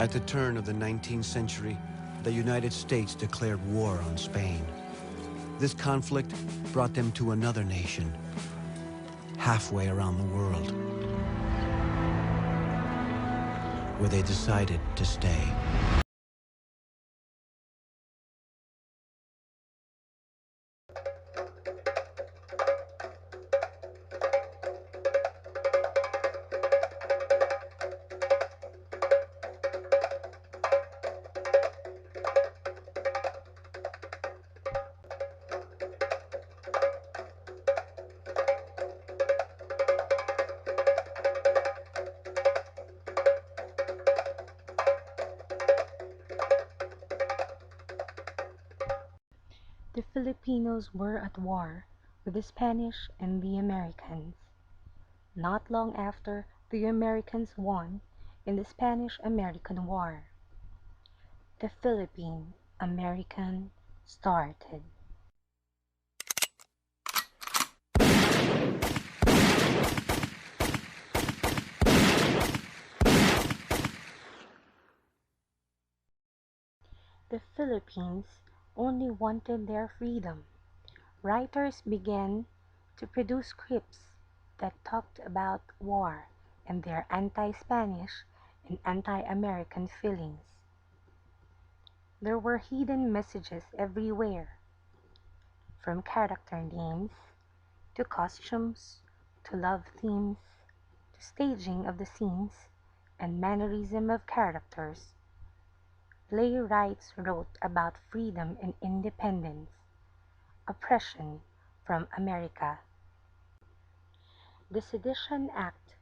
At the turn of the 19th century, the United States declared war on Spain. This conflict brought them to another nation, halfway around the world, where they decided to stay. The Filipinos were at war with the Spanish and the Americans. Not long after, the Americans won in the Spanish-American War. The Philippine-American started. The Philippines only wanted their freedom. Writers began to produce scripts that talked about war and their anti-Spanish and anti-American feelings. There were hidden messages everywhere, from character names to costumes to love themes to staging of the scenes and mannerism of characters. Playwrights wrote about freedom and independence, oppression from America. The Sedition Act,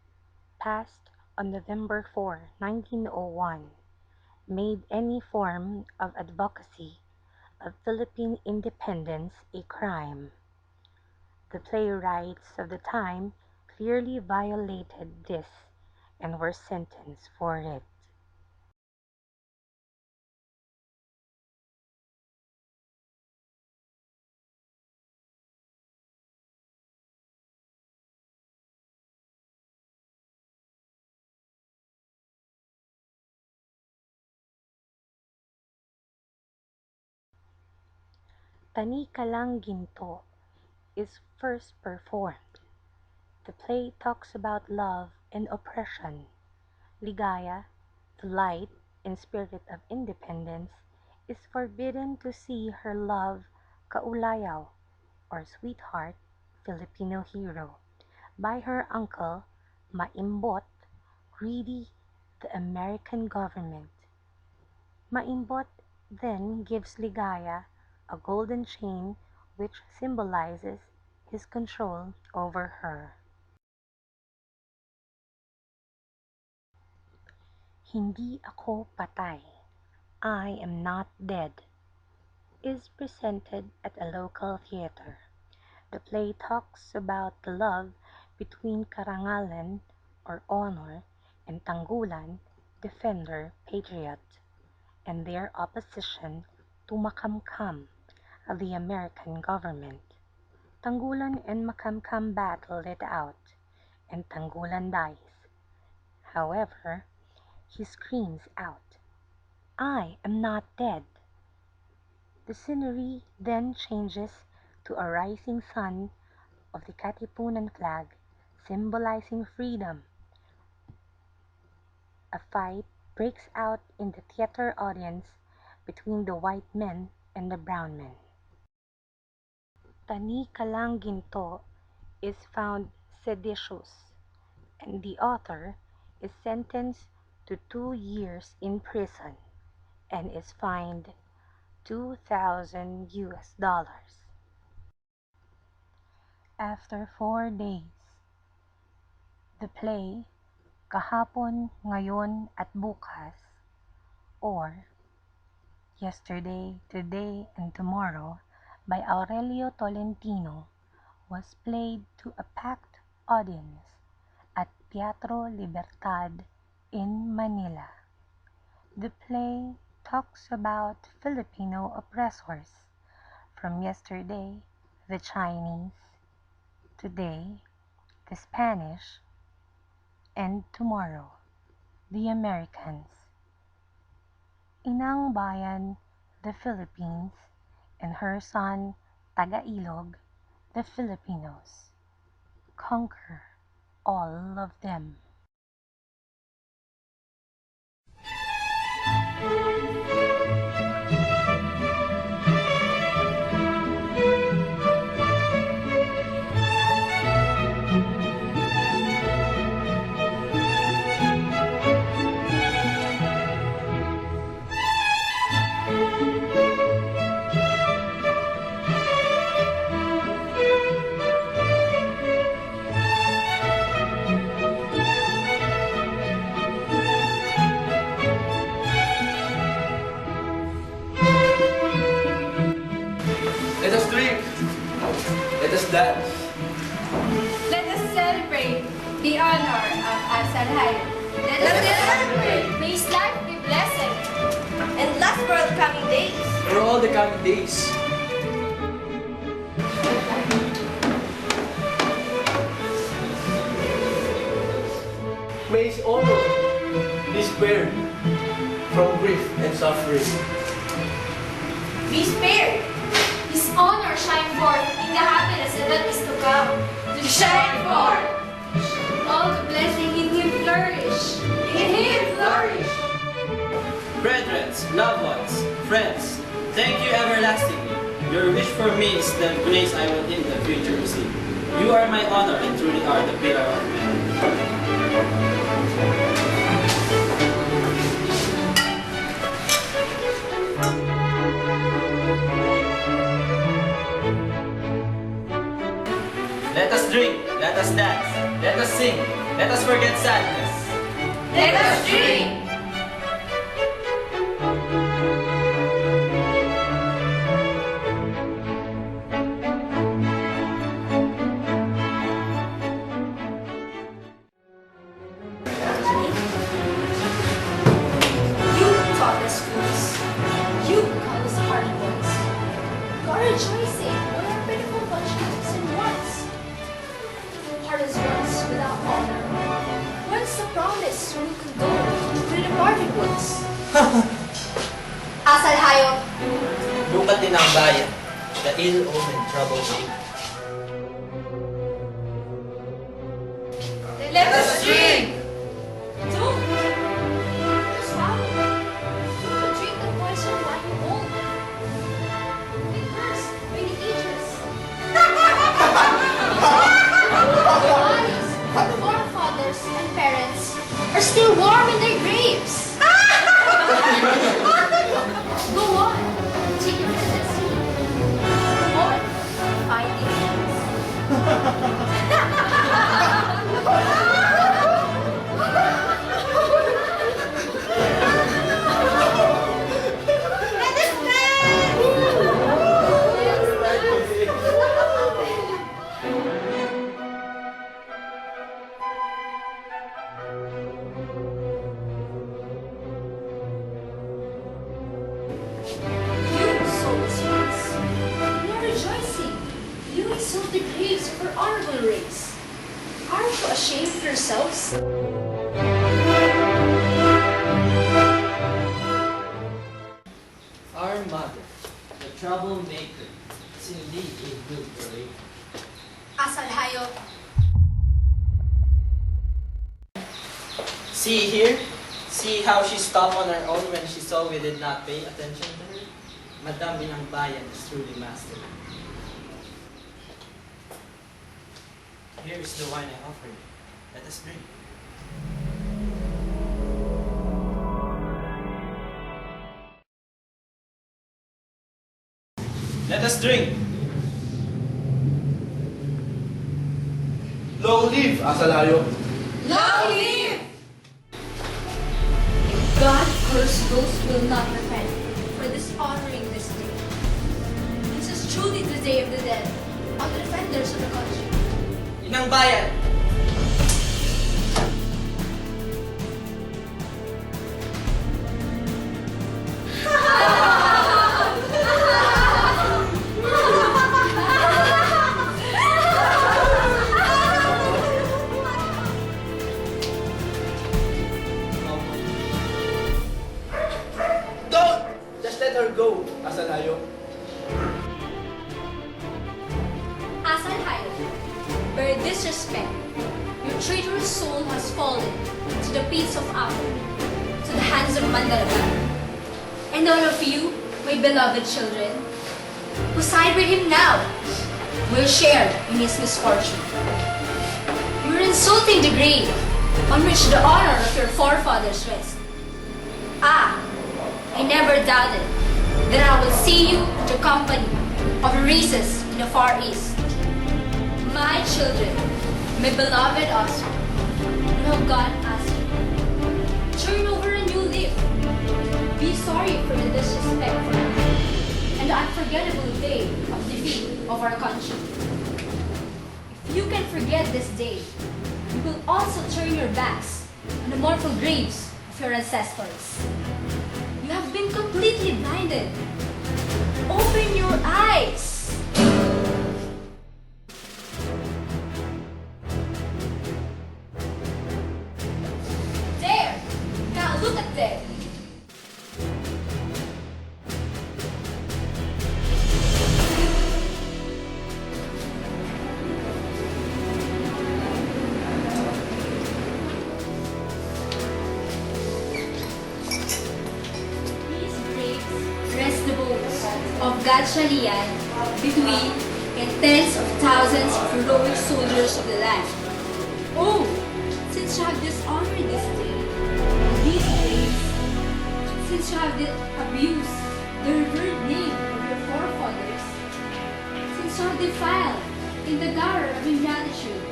passed on November 4, 1901, made any form of advocacy of Philippine independence a crime. The playwrights of the time clearly violated this and were sentenced for it. Tani Ka Lang Ginto is first performed. The play talks about love and oppression. Ligaya, the light and spirit of independence, is forbidden to see her love Kaulayaw, or sweetheart, Filipino hero, by her uncle Maimbot, greedy the American government. Maimbot then gives Ligaya a golden chain which symbolizes his control over her. Hindi ako patay, I am not dead, is presented at a local theater. The play talks about the love between Karangalan, or honor, and Tanggulan, defender, patriot, and their opposition to Makamkam, the American government. Tanggulan and Makamkam battle it out, and Tanggulan dies. However, he screams out, "I am not dead." The scenery then changes to a rising sun of the Katipunan flag, symbolizing freedom. A fight breaks out in the theater audience between the white men and the brown men. Tani Ka Lang Ginto is found seditious, and the author is sentenced to 2 years in prison and is fined $2,000. After 4 days, the play Kahapon, Ngayon at Bukas, or Yesterday, Today and Tomorrow by Aurelio Tolentino was played to a packed audience at Teatro Libertad in Manila. The play talks about Filipino oppressors, from yesterday, the Chinese, today, the Spanish, and tomorrow, the Americans. inang bayan, the Philippines, and her son, Taga-Ilog, the Filipinos. Conquer all of them. Let us drink. Let us dance. Let us celebrate the honor of Asalhayo. Let us celebrate. May his life be blessed and last for the coming days. For all the coming days. May his honor be spared from grief and suffering. be spared. His honor shine forth in the happiness that is to come. To shine forth. All the blessing in him flourish. In him flourish. Brethren, loved ones, friends, thank you everlastingly. Your wish for me is the grace I will in the future receive. You are my honor and truly are the pillar of man. Let us drink, let us dance, let us sing, let us forget sadness. Let us drink. You taught us fools. You call us hard boys. You are rejoicing when our pitiful consciences and wants. Heart is once without honor. Whence the promise we condone to the departed ones? Asal hayop. Lukat din ang bayan, the ill-omened troublemaker. Let us drink. Don't! Stop! Don't drink the poison wine you own. It burns by the ages. The bodies of our fathers and parents are still warm in their graves. Go on, take your fantasy. Go on, find the angels. You soulless ones, we are rejoicing. You insult the graves of our honorable race. Aren't you ashamed of yourselves? Our mother, the troublemaker, is indeed a good parade. Asal hayop. See here? See how she stopped on her own when she saw we did not pay attention to her? Madam Inang Bayan is truly master. Here is the wine I offer you. Let us drink. Let us drink. Long live Asalayo! Long live! God curse those who will not repent for dishonoring this day. This is truly the day of the dead on the defenders of the country. Inang Bayan! Don't her go, Asalayo. Asalayo, bear disrespect. Your traitorous soul has fallen to the pits of Apple, to the hands of Mandalagan. And all of you, my beloved children, who side with him now, will share in his misfortune. You are insulting the grave on which the honor of your forefathers rests. I never doubted that I will see you in the company of races in the Far East. My children, my beloved offspring, you have gone astray. Turn over a new leaf. Be sorry for the disrespectful and the unforgettable day of defeat of our country. If you can forget this day, you will also turn your backs on the mortal graves of your ancestors. You have been completely blinded. Open your eyes. There! Now look at them. Of Gatchalian between and tens of thousands of heroic soldiers of the land. Oh, since you have dishonored this day, these days, since you have abused the revered name of your forefathers, since you have defiled in the gutter of ingratitude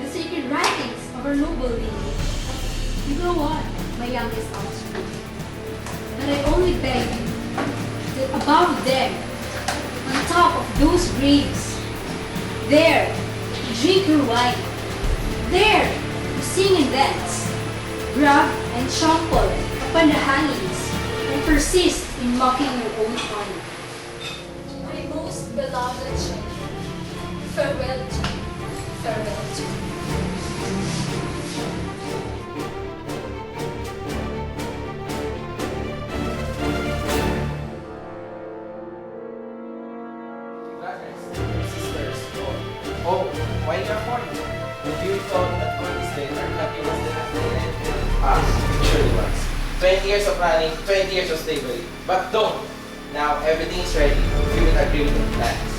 the sacred writings of our noble lineage, you go on, my youngest offspring. But I only beg you that above them, on top of those graves, there to drink your wine, there to sing and dance, grab and trample upon the hangings, and persist in mocking your own honor. My most beloved children, farewell to you, farewell to you. Oh, why you're mourning? Would you thought that for this day our country was devastated? Surely was. 20 years of planning, 20 years of slavery. But don't! Now everything is ready. We will agree with the plans.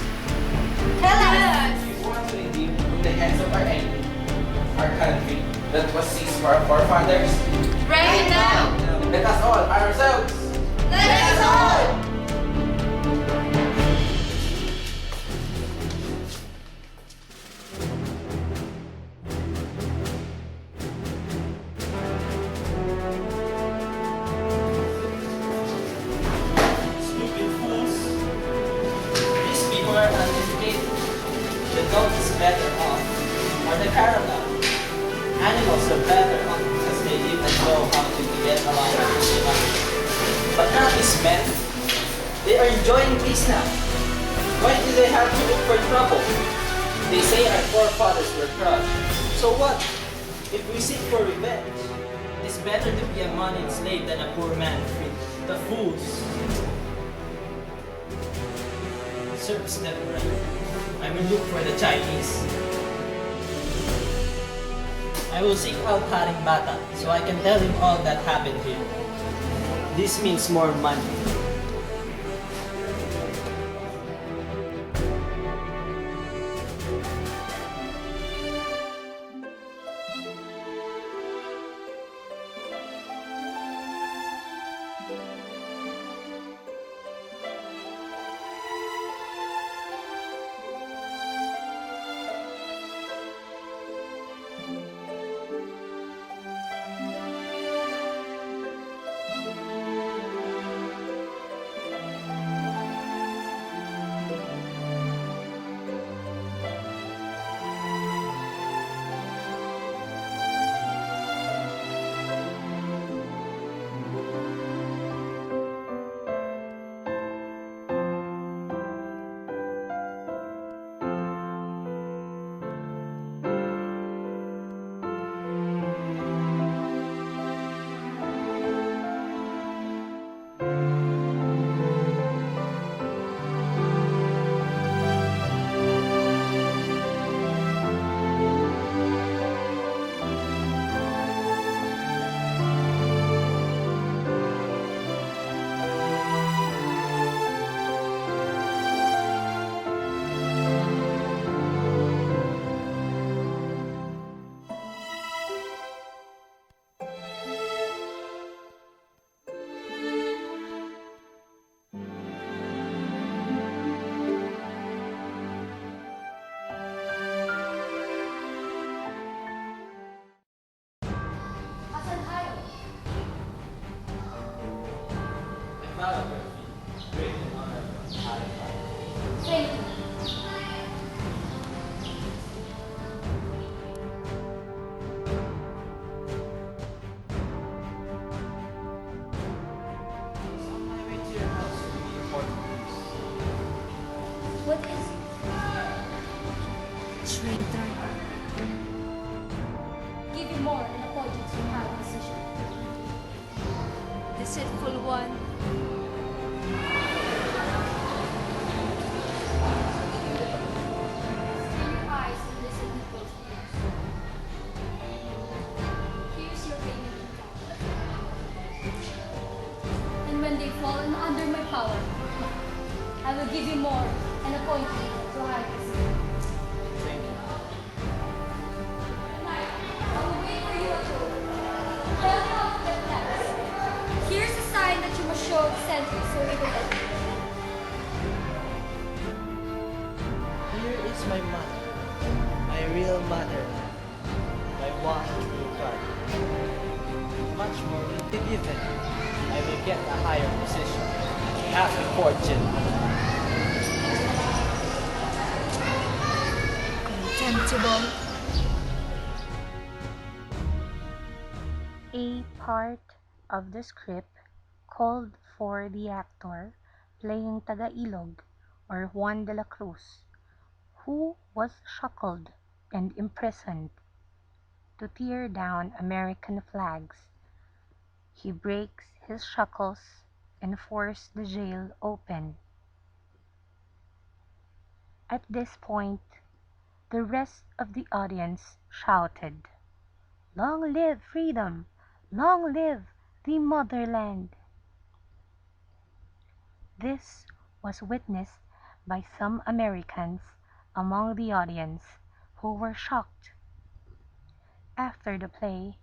Tell us! We want to redeem from the hands of our enemy, our country, that was seized for our forefathers. Right now! Let us all ourselves! Let us all! The goat is better off, or the caravan. Animals are better off because they live and know how to get along with humans. But not these men. They are enjoying peace now. Why do they have to look for trouble? They say our forefathers were crushed. So what? If we seek for revenge, it's better to be a moneyed slave than a poor man free. The fools. Serves them right. I will look for the Chinese. I will seek out Haring Bata so I can tell him all that happened here. This means more money. proud of your feat. Great and honorable. High five. Thank you. On my way to your house for the important news. What is it? Traitor. Give you more and apologies for my decision. Deceitful one. Your eyes and listen to people's ears. Here's your payment in cash. And when they fall under my power, I will give you more and appoint you to high position. Thank you. I will wait for you at home. Tell me how to get next. Here's a sign that you must show the sentry so we will enter. Here is my mother, my real mother, my one true God. Much more will be given. I will get a higher position, half a fortune. Contemptible. A part of the script called for the actor playing Taga-Ilog or Juan de la Cruz, who was shackled and imprisoned to tear down American flags. He breaks his shackles and forces the jail open. At this point, the rest of the audience shouted, "Long live freedom! Long live the motherland!" This was witnessed by some Americans among the audience who were shocked. After the play,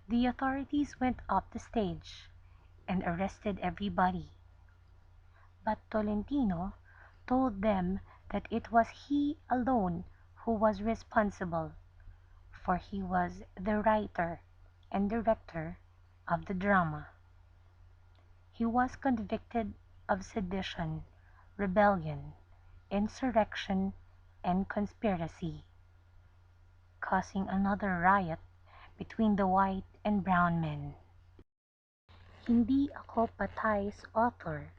the authorities went up the stage and arrested everybody. But Tolentino told them that it was he alone who was responsible, for he was the writer and director of the drama. He was convicted of sedition, rebellion, insurrection, and conspiracy, causing another riot between the white and brown men. Hindi Ako Patay's author,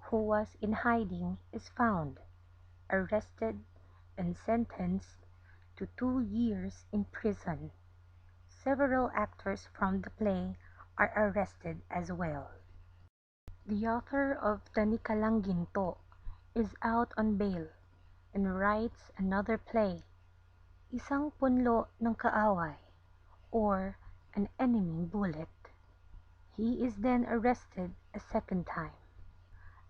who was in hiding, is found, arrested, and sentenced to 2 years in prison. Several actors from the play are arrested as well. The author of Tanikalang Ginto is out on bail and writes another play, Isang Punlo ng Kaaway, or An Enemy Bullet. He is then arrested a second time.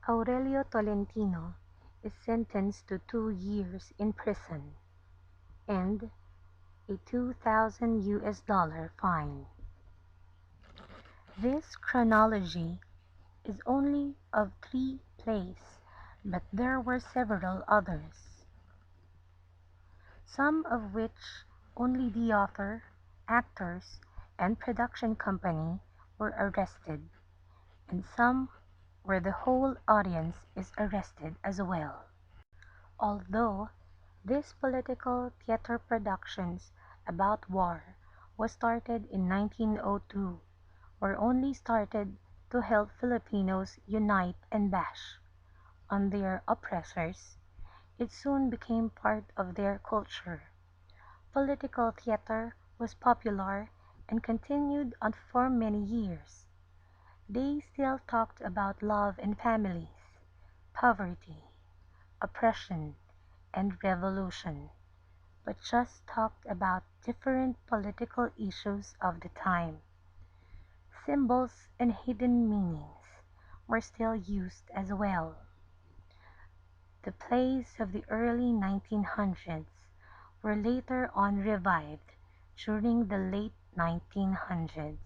Aurelio Tolentino is sentenced to 2 years in prison and a $2,000 fine. This chronology is only of 3 plays, but there were several others, some of which only the author, actors, and production company were arrested, and some where the whole audience is arrested as well. Although these political theater productions about war was started in 1902, were only started to help Filipinos unite and bash on their oppressors, it soon became part of their culture. Political theater was popular and continued on for many years. They still talked about love and families, poverty, oppression, and revolution, but just talked about different political issues of the time. Symbols and hidden meanings were still used as well. The plays of the early 1900s were later on revived during the late 1900s.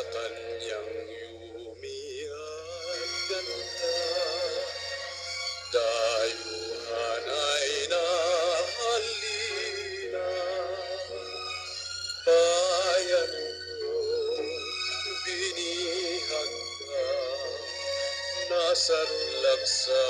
kanyang yumi at ganda. Dayuhan ay nahalina, bayan ko binihag ka, nasadlak sa